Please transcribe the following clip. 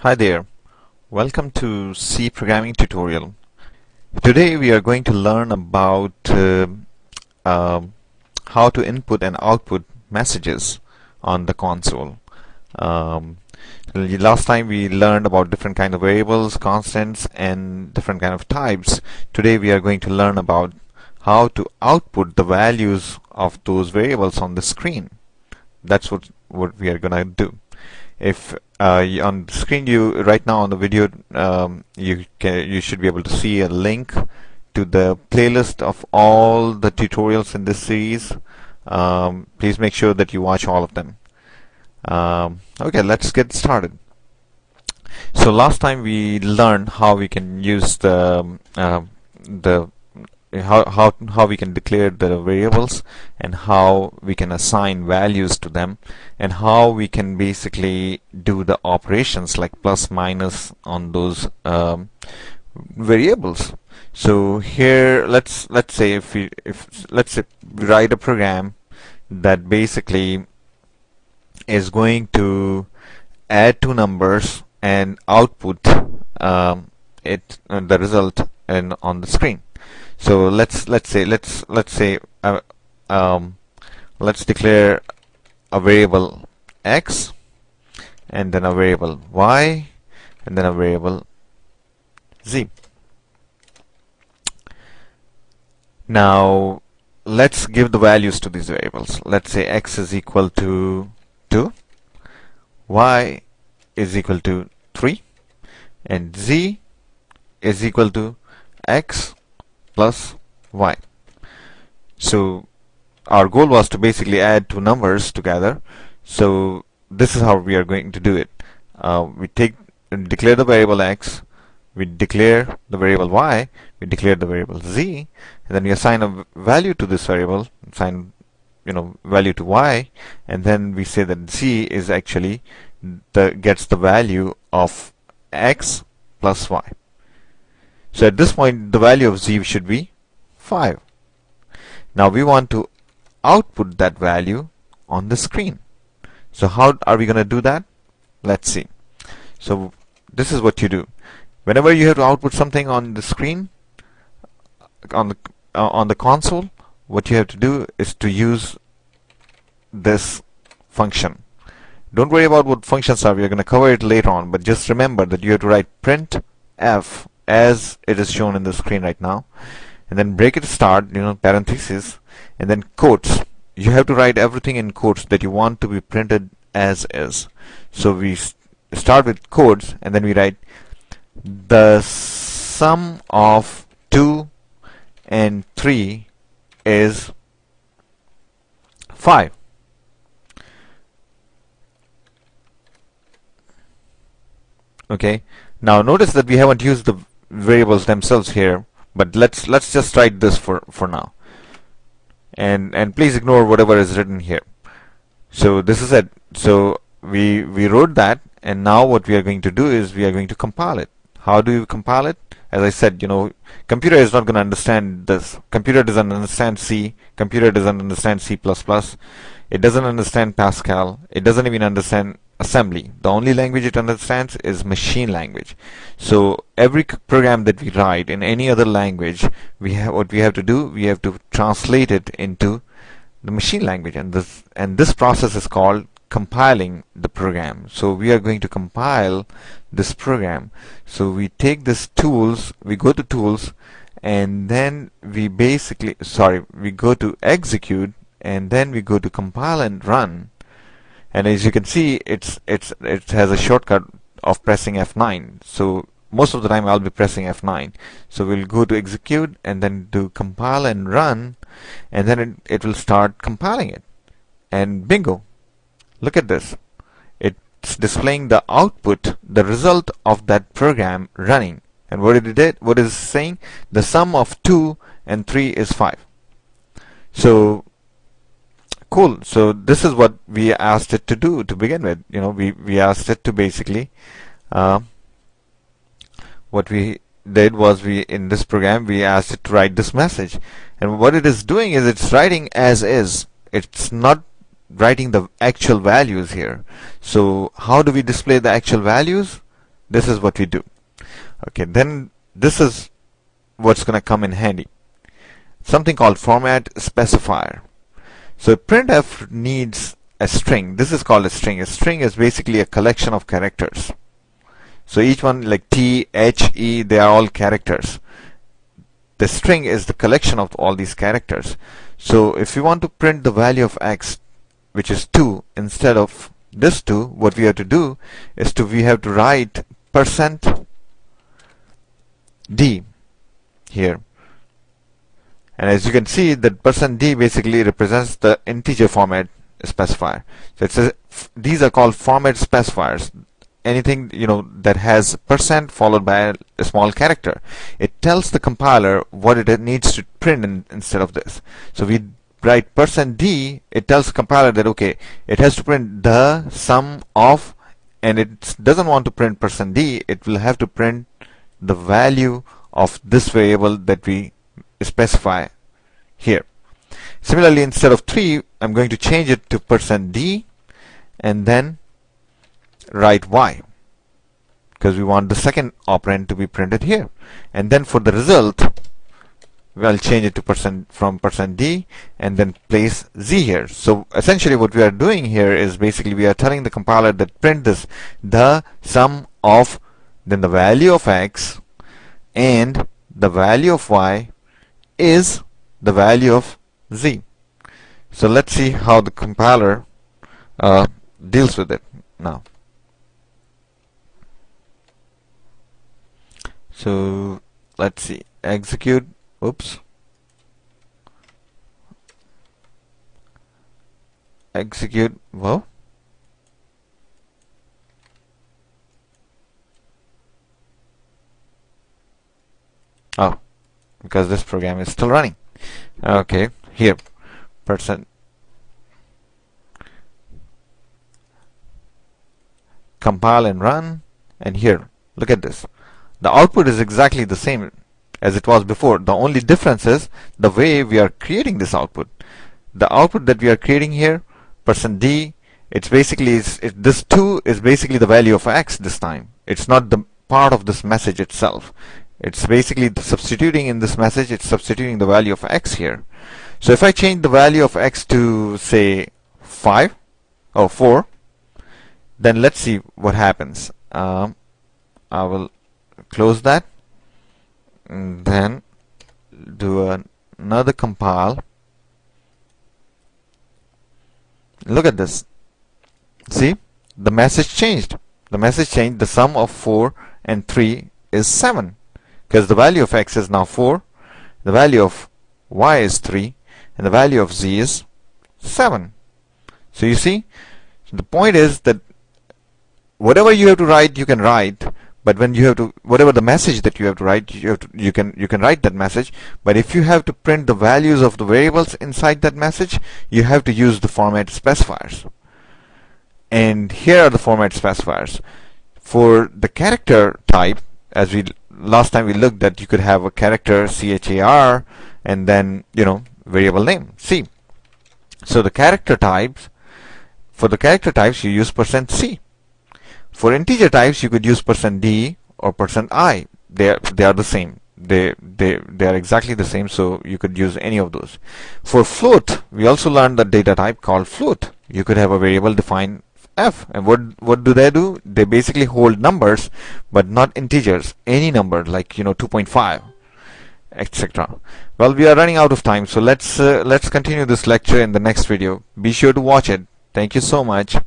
Hi there, welcome to C programming tutorial. Today we are going to learn about um how to input and output messages on the console. Um, Last time we learned about different kind of variables, constants, and different kind of types. Today we are going to learn about how to output the values of those variables on the screen. That's what we are gonna do. If on the screen you right now on the video, you should be able to see a link to the playlist of all the tutorials in this series. Please make sure that you watch all of them. Okay, let's get started. So last time we learned how we can use the how we can declare the variables and how we can assign values to them and how we can basically do the operations like plus minus on those variables. So here let's say if let's say we write a program that basically is going to add two numbers and output the result on the screen. So let's say let's declare a variable x and then a variable y and then a variable z. Now let's give the values to these variables. Let's say x is equal to 2, y is equal to 3, and z is equal to x plus y. So our goal was to basically add two numbers together. So this is how we are going to do it. We declare the variable x, we declare the variable y, we declare the variable z, and then we assign a value to this variable, assign value to y, and then we say that z is actually gets the value of x plus y. So at this point the value of z should be 5. Now we want to output that value on the screen. So how are we going to do that? Let's see. So this is what you do. Whenever you have to output something on the screen, on the console, what you have to do is to use this function. Don't worry about what functions are, we are going to cover it later on, but just remember that you have to write print f as it is shown in the screen right now, and then break it start, parentheses, and then quotes. You have to write everything in quotes that you want to be printed as is. So we start with quotes and then we write the sum of 2 and 3 is 5. Okay, now notice that we haven't used the variables themselves here, but let's just write this for now, and please ignore whatever is written here. So this is it. So we wrote that, and now what we are going to do is we are going to compile it. How do you compile it? As I said, computer is not going to understand this. Computer doesn't understand C. Computer doesn't understand C++. It doesn't understand Pascal. It doesn't even understand assembly. The only language it understands is machine language. So every program that we write in any other language, what we have to do, we have to translate it into the machine language, and this process is called compiling the program. So we are going to compile this program. So we take this tools, we go to tools, and then we go to execute, and then we go to compile and run. And as you can see, it has a shortcut of pressing F9. So most of the time I'll be pressing F9. So we'll go to execute and then do compile and run, and then it will start compiling it. And bingo! Look at this. It's displaying the output, the result of that program running. And what is it saying? The sum of 2 and 3 is 5. So cool. So this is what we asked it to do to begin with. We asked it to basically what we did was in this program we asked it to write this message, and what it is doing is it's writing as is. It's not writing the actual values here. So how do we display the actual values? This is what we do. Okay, then this is what's going to come in handy. Something called format specifier. So printf needs a string. This is called a string. A string is basically a collection of characters. So each one, like T, H, E, they are all characters. The string is the collection of all these characters. So if you want to print the value of x, which is 2, instead of this 2, what we have to do is we have to write %d here. And as you can see, that %d basically represents the integer format specifier. So these are called format specifiers. Anything that has % followed by a small character, it tells the compiler what it needs to print instead of this. So we write %d, it tells the compiler that okay, it has to print the sum of, and it doesn't want to print %d, it will have to print the value of this variable that we specify here. Similarly, instead of 3, I'm going to change it to %d and then write y, because we want the second operand to be printed here. And then for the result, we'll change it to from %d and then place z here. So essentially what we are doing here is basically we are telling the compiler that print this, the sum of, then the value of x and the value of y is the value of z. So let's see how the compiler deals with it now. So let's see, execute, execute, well, oh, because this program is still running. Okay, here, compile and run, and here, look at this. The output is exactly the same as it was before. The only difference is the way we are creating this output. The output that we are creating here, %d, it's basically this 2 is basically the value of x this time. It's not the part of this message itself. It's basically substituting in this message, it's substituting the value of x here. So if I change the value of x to say 4, then let's see what happens. I will close that and then do another compile. Look at this. See, the message changed. The sum of 4 and 3 is 7, because the value of x is now 4, the value of y is 3, and the value of z is 7. So you see, the point is that whatever you have to write, you can write. But when you have to, whatever the message that you have to write, you can write that message. But if you have to print the values of the variables inside that message, you have to use the format specifiers. And here are the format specifiers. For the character type, as last time we looked at, you could have a character char and then variable name c. So the character types, for the character types you use %c. For integer types, you could use %d or %i. They are the same. They are exactly the same. So you could use any of those. For float, we also learned the data type called float. You could have a variable defined f, and what do? They basically hold numbers, but not integers. Any number like 2.5, etc. Well, we are running out of time, so let's continue this lecture in the next video. Be sure to watch it. Thank you so much.